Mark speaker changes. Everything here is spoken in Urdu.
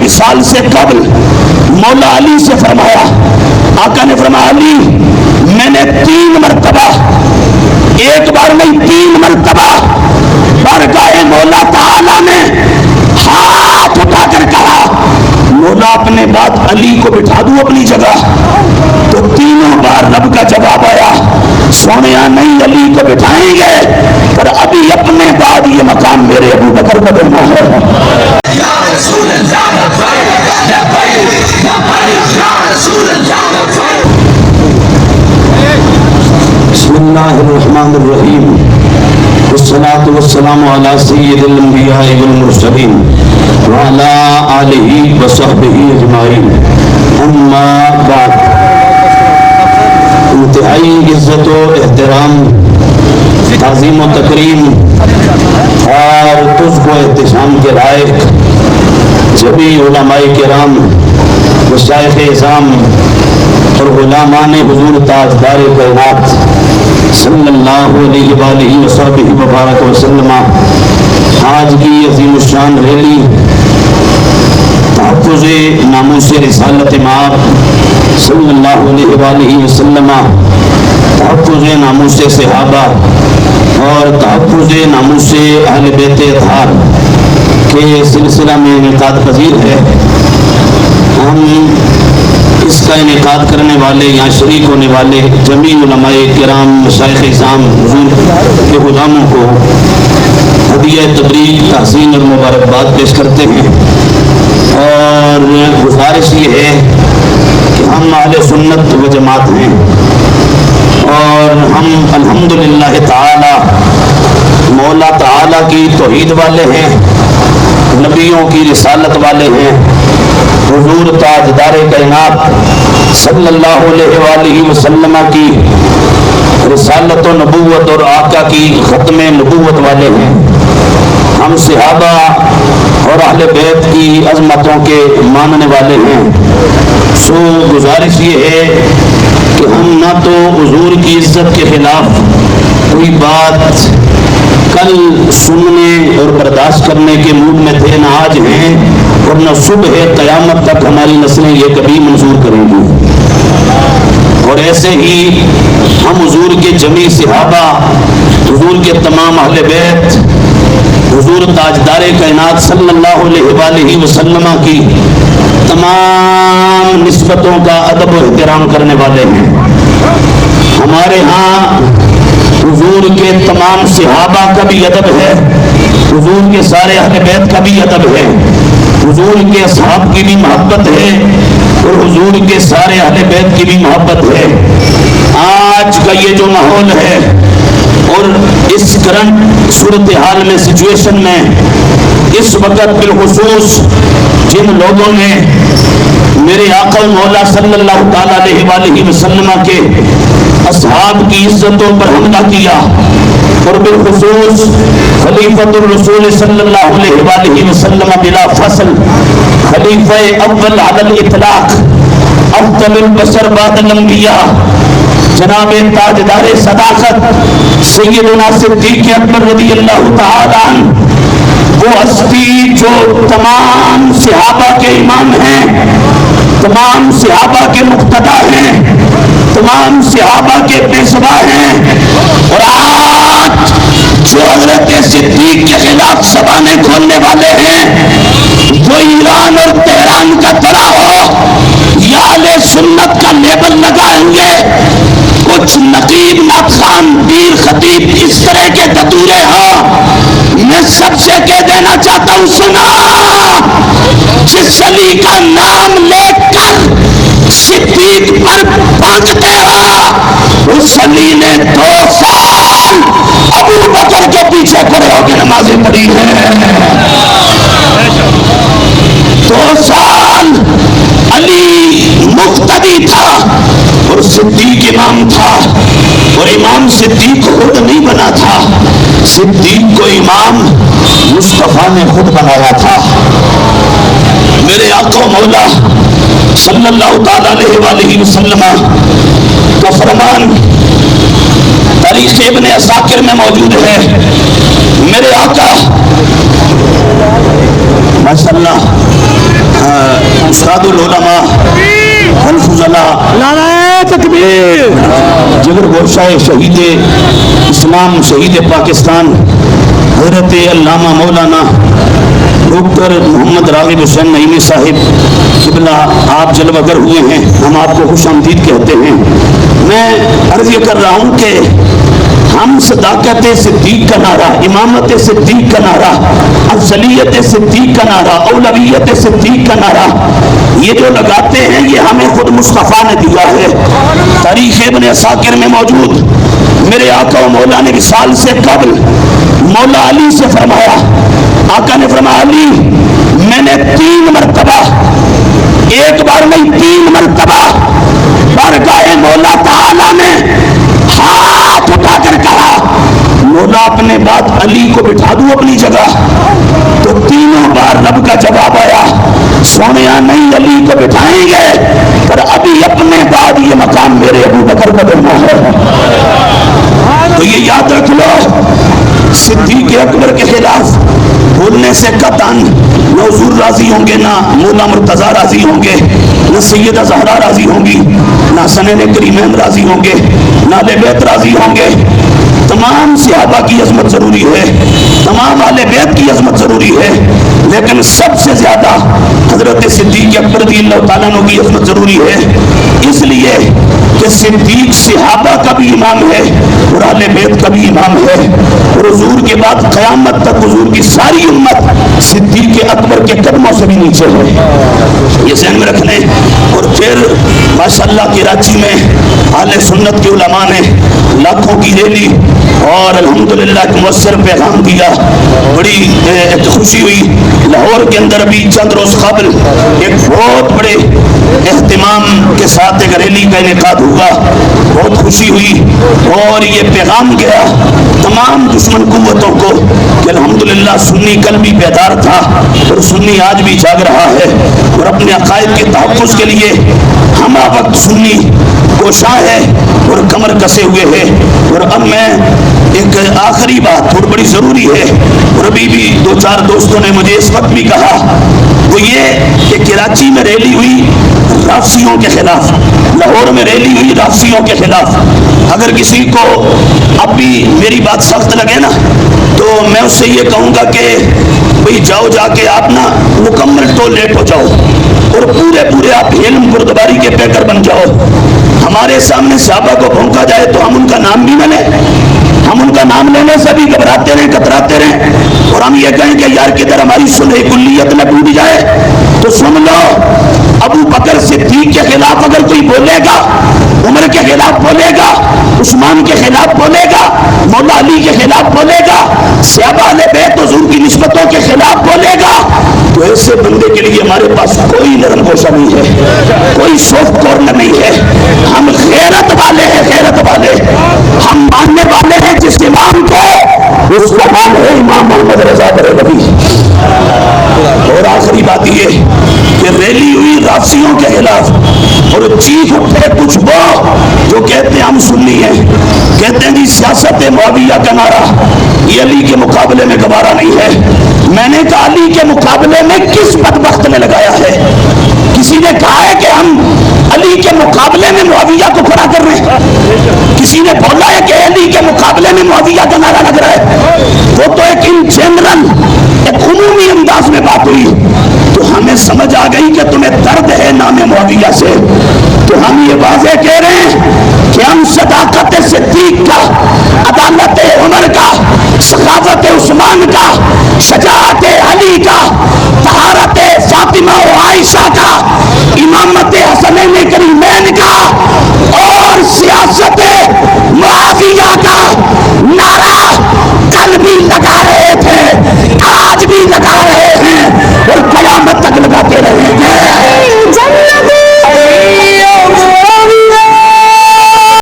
Speaker 1: وصال سے قبل مولا علی سے فرمایا، آقا نے فرمایا علی میں نے 3 مرتبہ، ایک بار نہیں 3 مرتبہ بارگاہ مولا تعالی میں ہاتھ اٹھا کر کہا مولا اپنے بعد علی کو بٹھا دوں اپنی جگہ، تو 3 بار رب کا جواب آیا سونیا نہیں علی کو بٹھائیں گے پر ابھی اپنے بعد یہ مقام میرے ابو بکر کو دینا ہے۔ بسم اللہ الرحمن الرحیم، والصلاة والسلام علی سید الانبیاء والمرسلین وعلی آلہ وصحبہ اجمعین، اما بعد۔ انتہائی عزت و احترام، تعظیم و تکریم اور تجھ کو احتشام کے لائق جبھی علماء کرام، مشایخ اعظام اور غلامان حضور تاجدار کائنات صلی اللہ علیہ وآلہ وصحبہ وبارک وسلم، آج کی عظیم الشان ریلی تحفظ ناموس رسالت مآب صلی اللہ علیہ وآلہ وسلم، تحفظ ناموس صحابہ اور تحفظ ناموس اہل بیت اطہار کے سلسلہ میں انعقاد پذیر ہے۔ ہم اس کا انعقاد کرنے والے یہاں شریک ہونے والے جمیع علماء کرام، مشایخ اعظام، حضور کے غلاموں کو ہدیہ تبریک، تحسین اور مبارکباد پیش کرتے ہیں، اور گزارش یہ ہے کہ ہم اہل سنت و جماعت ہیں اور ہم الحمدللہ تعالی مولا تعالی کی توحید والے ہیں، نبیوں کی رسالت والے ہیں، حضور تاجدار کائنات صلی اللہ علیہ وآلہ وسلم کی رسالت و نبوت اور آقا کی ختم نبوت والے ہیں، ہم صحابہ اور اہل بیت کی عظمتوں کے ماننے والے ہیں۔ سو گزارش یہ ہے کہ ہم نہ تو حضور کی عزت کے خلاف کوئی بات کل سننے اور برداشت کرنے کے موڈ میں تھے، نہ آج ہیں، اور نہ صبح قیامت تک ہماری نسلیں یہ کبھی منظور کریں گی۔ اور ایسے ہی ہم حضور کے جمیع صحابہ، حضور کے تمام اہل بیت، حضور تاجدار کائنات صلی اللہ علیہ وآلہ وسلم کی تمام نسبتوں کا ادب و احترام کرنے والے ہیں۔ ہمارے ہاں حضور کے تمام صحابہ کا بھی ادب ہے، حضور کے سارے اہل بیت کا بھی ادب ہے، حضور کے اصحاب کی بھی محبت ہے اور حضور کے سارے اہل بیت کی بھی محبت ہے۔ آج کا یہ جو ماحول ہے اور اس کرنٹ صورتحال میں، سچویشن میں، اس وقت بالخصوص جن لوگوں نے میرے آقا مولا صلی اللہ تعالی علیہ وآلہ وسلم کے اصحاب کی عزتوں پر حملہ کیا، اور بالخصوص خلیفۃ الرسول صلی اللہ علیہ وآلہ وسلم بلا فصل، خلیفہ اول علی الاطلاق، افضل البشر بعد الانبیاء، جناب تاجدار صداقت سیدنا صدیق اکبر رضی اللہ تعالی عنہ، وہ ہستی جو تمام صحابہ کے امام ہیں، تمام صحابہ کے مقتدی ہیں، تمام صحابہ کے پیشوا ہیں، اور آج جو حضرت صدیق کے خلاف زبانیں کھولنے والے ہیں وہ ایران اور تہران کا طرح ہو یا اہل سنت کا لیبل لگائیں گے۔ کچھ نقیب ناخوان پیر خطیب اس طرح کے دتورے ہوں، میں سب سے کہہ دینا چاہتا ہوں سنا، جس علی کا نام لے کر صدیق پر پھونکتے ہو، اس علی نے 2 سال ابو بکر کے پیچھے کھڑے ہو کے نمازیں پڑھی ہیں، 2 سال علی مقتدی تھا اور صدیق امام تھا، اور امام صدیق خود نہیں بنا تھا، صدیق کو امام مصطفیٰ نے خود بنایا تھا۔ میرے آقا مولا صلی اللہ تعالی علیہ وآلہ وسلم کا فرمان تاریخ ابن عساکر میں موجود ہے۔ میرے آقا ماشاءاللہ استاد العلماء الفضلاء
Speaker 2: نعرہ تکبیر،
Speaker 1: جگر گوشہ شہید اسلام شہید پاکستان حضرت علامہ مولانا ڈاکٹر محمد راغب حسین نعیمی صاحب قبلہ آپ جلوہ گر ہوئے ہیں، ہم آپ کو خوش آمدید کہتے ہیں۔ میں عرض یہ کر رہا ہوں کہ ہم صداقت صدیق کا نعرہ، امامت صدیق کا نعرہ، افضلیت صدیق کا نعرہ، اولویت صدیق کا نعرہ یہ جو لگاتے ہیں یہ ہمیں خود مصطفیٰ نے دیا ہے۔ تاریخ ابن عساکر میں موجود میرے آقا و مولا نے وصال سے قبل مولا علی سے فرمایا، آقا نے فرمایا علی میں نے 3 مرتبہ، ایک بار نہیں 3 مرتبہ بارگاہ مولا تعالی میں ہاتھ اٹھا کر کہا مولا اپنے بعد علی کو بٹھا دوں اپنی جگہ، تو 3 بار رب کا جواب آیا سونیا نہیں علی کو بٹھائیں گے پر ابھی اپنے بعد یہ مقام میرے ابو بکر کا دینا ہے۔ تو یہ یاد رکھ لو صدیق اکبر کے خلاف بولنے سے قطعاً نہ حضور راضی ہوں گے، نہ مولا مرتضیٰ راضی ہوں گے، نہ سیدہ زہرا راضی ہوں گی، نہ حسنین کریمین راضی ہوں گے، نہ اہل بیت راضی ہوں گے۔ تمام صحابہ کی عظمت ضروری ہے، تمام اہل بیت کی عظمت ضروری ہے، لیکن سب سے زیادہ حضرت صدیق اکبر رضی اللہ تعالیٰ عنہ کی عظمت ضروری ہے، اس لیے کہ صدیق صحابہ کا بھی امام ہے اور اہل بیت کا بھی امام ہے، اور حضور کے بعد قیامت تک حضور کی ساری امت صدیق اکبر کے قدموں سے بھی نیچے ہے، یہ ذہن میں رکھ لیں۔ اور پھر ماشاءاللہ کراچی میں اہل سنت کے علماء نے لاکھوں کی ریلی اور الحمدللہ ایک مؤثر پیغام دیا، بڑی ایک خوشی ہوئی۔ لاہور کے اندر بھی چند روز قبل ایک بہت بڑے اہتمام کے ساتھ ایک ریلی کا انعقاد ہوا، بہت خوشی ہوئی، اور یہ پیغام گیا تمام دشمن قوتوں کو کہ الحمدللہ سنی کل بھی بیدار تھا اور سنی آج بھی جاگ رہا ہے، اور اپنے عقائد کے تحفظ کے لیے ہمہ وقت سنی کوشاں ہے اور کمر کسے ہوئے ہے۔ اور اب میں ایک آخری بات تھوڑی بڑی ضروری ہے، اور ابھی بھی 2-4 دوستوں نے مجھے اس وقت بھی کہا، وہ یہ کہ کراچی میں ریلی ہوئی رافضیوں کے خلاف، لاہور میں ریلی ہوئی رافضیوں کے خلاف۔ اگر کسی کو اب بھی میری بات سخت لگے نا تو میں اس سے یہ کہوں گا کہ بھئی جاؤ جا کے آپ نا مکمل ٹولیٹ ہو جاؤ اور پورے آپ علم بردباری کے پیکر بن جاؤ۔ ہمارے سامنے صحابہ کو بھونکا جائے تو ہم ان کا نام بھی نہ لیں، ہم ان کا نام لینے سے بھی گھبراتے رہیں، کتراتے رہیں، اور ہم یہ کہیں کہ یار کدھر ہماری صلح کلیت نہ ٹوٹ جائے۔ تو سن لو، ابو بکر صدیق کے خلاف اگر کوئی بولے گا، عمر کے خلاف بولے گا، عثمان کے خلاف بولے گا، مولا علی کے خلاف بولے گا، صحابہ اہل بیت حضور کی نسبتوں کے خلاف بولے گا، تو ایسے بندے کے لیے ہمارے پاس کوئی نرم گوشہ نہیں ہے، کوئی سافٹ کارنر نہیں ہے۔ ہم غیرت والے ہیں، غیرت والے، ہم ماننے والے ہیں جس امام کو، اس کا نام ہے امام محمد رضا بریلوی۔ اور آخری بات یہ کہ ریلی ہوئی رافضیوں کے خلاف اور چیخ اٹھے کچھ وہ جو کہتے ہیں ہم سنی ہیں، کہتے ہیں جی سیاست معاویہ کا نعرہ یہ علی کے مقابلے میں گوارا نہیں ہے۔ میں نے کہا علی کے مقابلے میں کس بدبخت نے لگایا ہے؟ کسی نے کہا ہے کہ ہم علی کے مقابلے میں معاویہ کو کھڑا کر رہے ہیں؟ کسی نے بولا ہے کہ علی کے مقابلے میں معاویہ کا نعرہ لگ رہا ہے؟ وہ تو ایک ان جنرل ایک عمومی انداز میں بات ہوئی، تو ہمیں سمجھ آ گئی کہ تمہیں درد ہے نام معاویہ سے، تو ہم یہ واضح کہہ رہے ہیں کہ ہم صداقت صدیق کا، عدالت عمر کا، سخاوت عثمان کا، شجاعت علی کا، طہارت فاطمہ و عائشہ کا، امامت